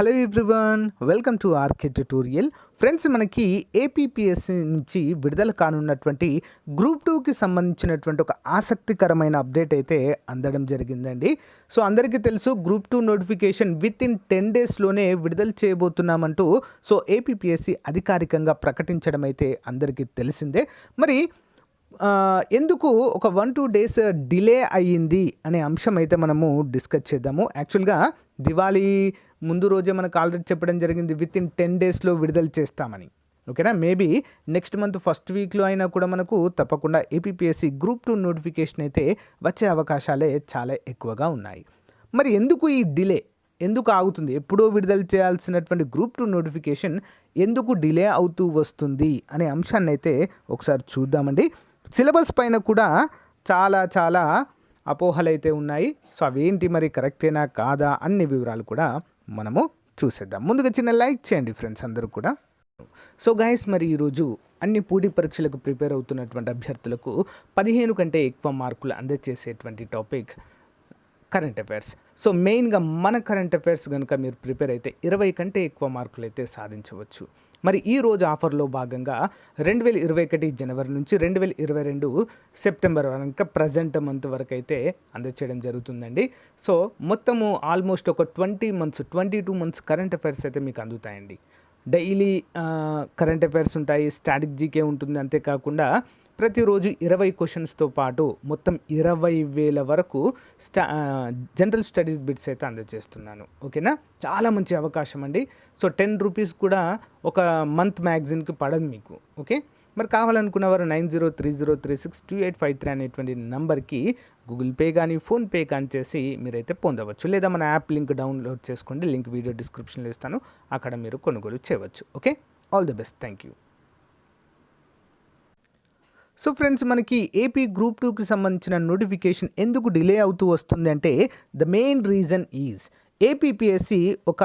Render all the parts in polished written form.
Hello everyone, welcome to RK tutorial. Friends, మనకి APPSC నుంచి విడుదల కానున్నటువంటి గ్రూప్ 2కి సంబంధించినటువంటి ఒక ఆసక్తికరమైన అప్డేట్ అయితే అందడం జరిగిందండి. సో అందరికీ తెలుసు, గ్రూప్ 2 నోటిఫికేషన్ విత్ ఇన్ 10 డేస్లోనే విడుదల చేయబోతున్నామంటూ సో ఏపీపీఎస్సీ అధికారికంగా ప్రకటించడం అయితే అందరికీ తెలిసిందే. మరి ఎందుకు ఒక 1-2 డేస్ డిలే అయ్యింది అనే అంశం అయితే మనము డిస్కస్ చేద్దాము. యాక్చువల్గా దివాళీ ముందు రోజే మనకు ఆల్రెడీ చెప్పడం జరిగింది, విత్ ఇన్ 10 డేస్లో విడుదల చేస్తామని. ఓకేనా, మేబీ నెక్స్ట్ మంత్ ఫస్ట్ వీక్లో అయినా కూడా మనకు తప్పకుండా ఏపీపీఎస్సీ గ్రూప్ 2 నోటిఫికేషన్ అయితే వచ్చే అవకాశాలే చాలా ఎక్కువగా ఉన్నాయి. మరి ఎందుకు ఈ డిలే, ఎందుకు ఆగుతుంది? ఎప్పుడో విడుదల చేయాల్సినటువంటి గ్రూప్ 2 నోటిఫికేషన్ ఎందుకు డిలే అవుతూ వస్తుంది అనే అంశాన్ని అయితే ఒకసారి చూద్దామండి. సిలబస్ పైన కూడా చాలా అపోహలు అయితే ఉన్నాయి. సో అవేంటి, మరి కరెక్టేనా కాదా అన్ని వివరాలు కూడా మనము చూసేద్దాం. ముందుగా చిన్న లైక్ చేయండి ఫ్రెండ్స్ అందరూ కూడా. సో గైస్, మరి ఈరోజు అన్ని పోటీ పరీక్షలకు ప్రిపేర్ అవుతున్నటువంటి అభ్యర్థులకు 15 కంటే ఎక్కువ మార్కులు అందజేసేటువంటి టాపిక్ కరెంట్ అఫైర్స్. సో మెయిన్గా మన కరెంట్ అఫైర్స్ కనుక మీరు ప్రిపేర్ అయితే 20 కంటే ఎక్కువ మార్కులు అయితే సాధించవచ్చు. మరి ఈ రోజు ఆఫర్లో భాగంగా 2021 జనవరి నుంచి 2022 సెప్టెంబర్ వరకు ప్రజెంట్ మంత్ వరకు అయితే అందచేయడం జరుగుతుందండి. సో మొత్తము ఆల్మోస్ట్ ఒక 22 మంత్స్ కరెంట్ అఫైర్స్ అయితే మీకు అందుతాయండి. డైలీ కరెంట్ అఫైర్స్ ఉంటాయి, స్టాటిక్ జీకే ఉంటుంది. అంతేకాకుండా ప్రతిరోజు 20 క్వశ్చన్స్తో పాటు మొత్తం 20,000 వరకు జనరల్ స్టడీస్ బిట్స్ అయితే అందజేస్తున్నాను. ఓకేనా, చాలా మంచి అవకాశం అండి. సో 10 రూపీస్ కూడా ఒక మంత్ మ్యాగజైన్కి పడదు మీకు. ఓకే, మరి కావాలనుకున్నవారు 9030362853 అనేటువంటి నంబర్కి గూగుల్ పే కానీ ఫోన్పే కానీ చేసి మీరైతే పొందవచ్చు. లేదా మన యాప్ లింక్ డౌన్లోడ్ చేసుకోండి, లింక్ వీడియో డిస్క్రిప్షన్లో ఇస్తాను, అక్కడ మీరు కొనుగోలు చేయవచ్చు. Okay, all the best, thank you. So friends, మనకి ఏపీ గ్రూప్ 2కి సంబంధించిన నోటిఫికేషన్ ఎందుకు డిలే అవుతూ వస్తుంది అంటే the main reason is APPSC ఒక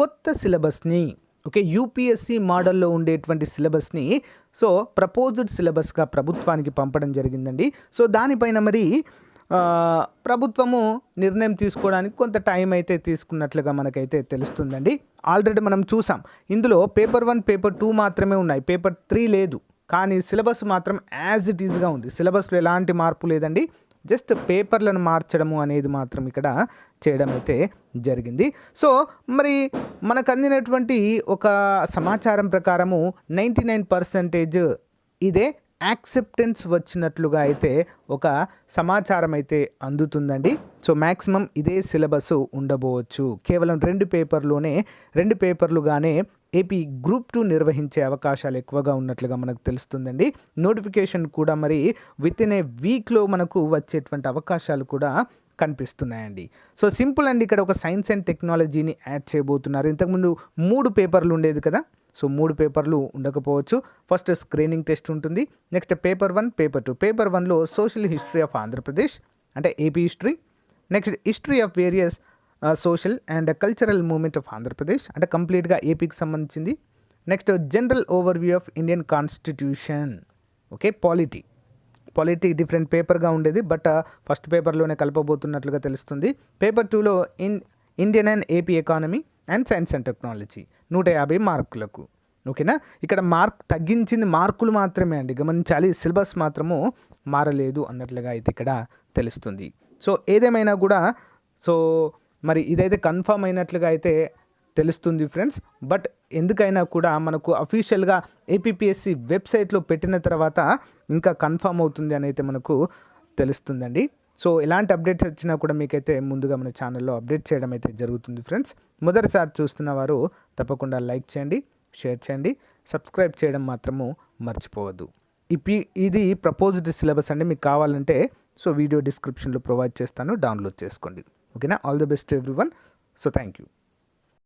కొత్త సిలబస్ని, ఓకే, యూపీఎస్సీ మోడల్లో ఉండేటువంటి సిలబస్ని సో ప్రపోజ్డ్ సిలబస్గా ప్రభుత్వానికి పంపడం జరిగిందండి. సో దానిపైన మరి ప్రభుత్వము నిర్ణయం తీసుకోవడానికి కొంత టైం అయితే తీసుకున్నట్లుగా మనకైతే తెలుస్తుందండి. ఆల్రెడీ మనం చూసాం, ఇందులో పేపర్ 1 పేపర్ 2 మాత్రమే ఉన్నాయి, పేపర్ 3 లేదు. కానీ సిలబస్ మాత్రం యాజ్ ఇట్ ఈజ్గా ఉంది. సిలబస్లో ఎలాంటి మార్పు లేదండి, జస్ట్ పేపర్లను మార్చడము అనేది మాత్రం ఇక్కడ చేయడం అయితే జరిగింది. సో మరి మనకు అందినటువంటి ఒక సమాచారం ప్రకారము 99% ఇదే యాక్సెప్టెన్స్ వచ్చినట్లుగా అయితే ఒక సమాచారం అయితే అందుతుందండి. సో మ్యాక్సిమం ఇదే సిలబస్ ఉండబోవచ్చు. కేవలం 2 పేపర్లుగానే ఏపీ గ్రూప్ 2 నిర్వహించే అవకాశాలు ఎక్కువగా ఉన్నట్లుగా మనకు తెలుస్తుందండి. నోటిఫికేషన్ కూడా మరి విత్ ఇన్ ఏ వీక్లో మనకు వచ్చేటువంటి అవకాశాలు కూడా కనిపిస్తున్నాయండి. సో సింపుల్ అండి, ఇక్కడ ఒక సైన్స్ అండ్ టెక్నాలజీని యాడ్ చేయబోతున్నారు. ఇంతకుముందు 3 పేపర్లు ఉండేది కదా, సో 3 పేపర్లు ఉండకపోవచ్చు. ఫస్ట్ స్క్రీనింగ్ టెస్ట్ ఉంటుంది, నెక్స్ట్ పేపర్ 1 పేపర్ 2. పేపర్ 1లో సోషల్ హిస్టరీ ఆఫ్ ఆంధ్రప్రదేశ్ అంటే AP history, next history of various social and cultural movement of Andhra Pradesh అంటే కంప్లీట్గా ఏపీకి సంబంధించింది. Next general overview of Indian constitution. Okay, polity different పేపర్గా ఉండేది, బట్ ఫస్ట్ పేపర్లోనే కలపబోతున్నట్లుగా తెలుస్తుంది. పేపర్ 2లో Indian and AP economy and science and technology 150 మార్కులకు. ఓకేనా, ఇక్కడ మార్క్ తగ్గించింది మార్కులు మాత్రమే అండి, గమనించాలి. సిలబస్ మాత్రము మారలేదు అన్నట్లుగా అయితే ఇక్కడ తెలుస్తుంది. సో ఏదేమైనా కూడా సో మరి ఇదైతే కన్ఫర్మ్ అయినట్లుగా అయితే తెలుస్తుంది ఫ్రెండ్స్. బట్ ఎందుకైనా కూడా మనకు అఫీషియల్గా ఏపీపీఎస్సీ వెబ్సైట్లో పెట్టిన తర్వాత ఇంకా కన్ఫర్మ్ అవుతుంది అని అయితే మనకు తెలుస్తుందండి. సో ఎలాంటి అప్డేట్స్ వచ్చినా కూడా మీకైతే ముందుగా మన ఛానల్లో అప్డేట్ చేయడం అయితే జరుగుతుంది ఫ్రెండ్స్. మొదటిసారి చూస్తున్న వారు తప్పకుండా లైక్ చేయండి, షేర్ చేయండి, సబ్స్క్రైబ్ చేయడం మాత్రము మర్చిపోవద్దు. ఇది ప్రపోజ్డ్ సిలబస్ అండి, మీకు కావాలంటే సో వీడియో డిస్క్రిప్షన్లో ప్రొవైడ్ చేస్తాను, డౌన్లోడ్ చేసుకోండి. ఓకేనా, all the best to everyone. So thank you.